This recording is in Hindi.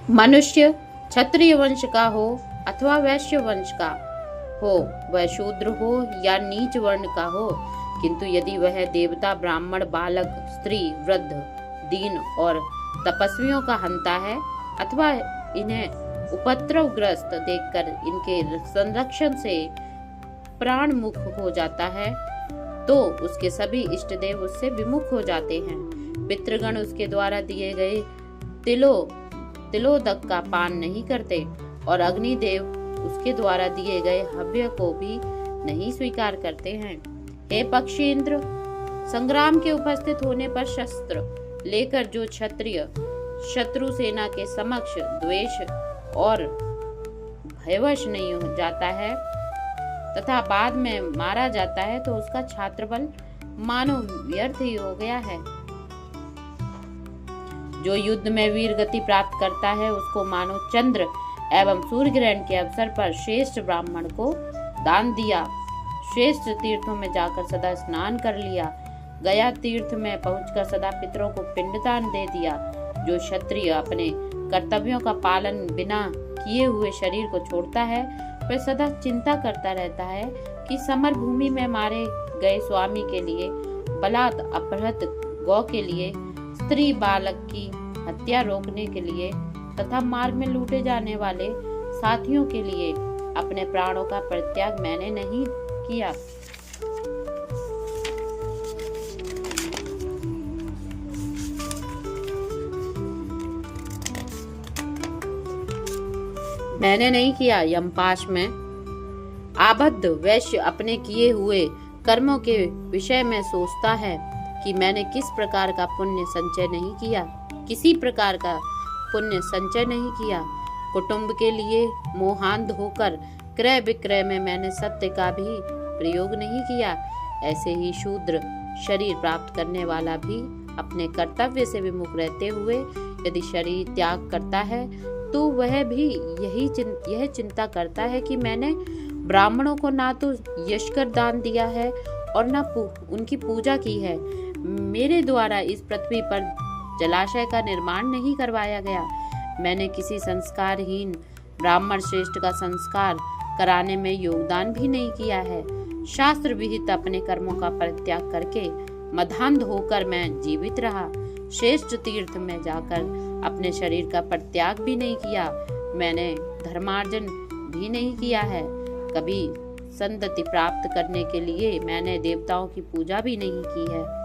मनुष्य क्षत्रिय वंश का हो अथवा वैश्य वंश का हो, वह शूद्र हो या नीच वर्ण का हो, किंतु यदि वह देवता, ब्राह्मण, बालक, स्त्री, वृद्ध, दीन और तपस्वियों का हंता है अथवा इन्हें उपद्रवग्रस्त देखकर इनके संरक्षण से प्राण मुख हो जाता है, तो उसके सभी इष्ट देव उससे विमुख हो जाते हैं। पितृगण उसके द्वारा दिए गए तिलोदक का पान नहीं करते और अग्निदेव उसके द्वारा दिए गए हव्य को भी नहीं स्वीकार करते हैं। हे पक्षींद्र, संग्राम के उपस्थित होने पर शस्त्र लेकर जो क्षत्रिय शत्रु सेना के समक्ष द्वेष और भयवश नहीं हो जाता है तथा बाद में मारा जाता है, तो उसका छात्रबल मानो व्यर्थ ही हो गया है। जो युद्ध में वीर गति प्राप्त करता है, उसको मानो चंद्र एवं सूर्य ग्रहण के अवसर पर श्रेष्ठ ब्राह्मण को दान दिया, श्रेष्ठ तीर्थों में जाकर सदा स्नान कर लिया, गया तीर्थ में पहुंचकर सदा पितरों को पिंडदान दे दिया। जो क्षत्रिय अपने कर्तव्यों का पालन बिना किए हुए शरीर को छोड़ता है, वह सदा चिंता करता रहता है कि समर भूमि में मारे गए स्वामी के लिए, बलात् अपहृत गौ के लिए, स्त्री बालक की हत्या रोकने के लिए तथा मार्ग में लूटे जाने वाले साथियों के लिए अपने प्राणों का परित्याग मैंने नहीं किया। मैंने नहीं किया। यमपाश में आबद्ध वैश्य अपने किए हुए कर्मों के विषय में सोचता है कि मैंने किस प्रकार का पुण्य संचय नहीं किया, किसी प्रकार का पुण्य संचय नहीं किया। कुटुंब के लिए मोहांध होकर क्रय विक्रय में मैंने सत्य का भी प्रयोग नहीं किया। ऐसे ही शूद्र शरीर प्राप्त करने वाला भी अपने कर्तव्य से विमुख रहते हुए यदि शरीर त्याग करता है, तो वह भी यह चिंता करता है कि मैंने ब्राह्मणों को ना तो यशकर दान दिया है और न उनकी पूजा की है। मेरे द्वारा इस पृथ्वी पर जलाशय का निर्माण नहीं करवाया गया। मैंने किसी संस्कारहीन ब्राह्मण श्रेष्ठ का संस्कार कराने में योगदान भी नहीं किया है। शास्त्र विहित अपने कर्मों का परित्याग करके मधांध होकर मैं जीवित रहा। श्रेष्ठ तीर्थ में जाकर अपने शरीर का परित्याग भी नहीं किया। मैंने धर्मार्जन भी नहीं किया है। कभी संतति प्राप्त करने के लिए मैंने देवताओं की पूजा भी नहीं की है।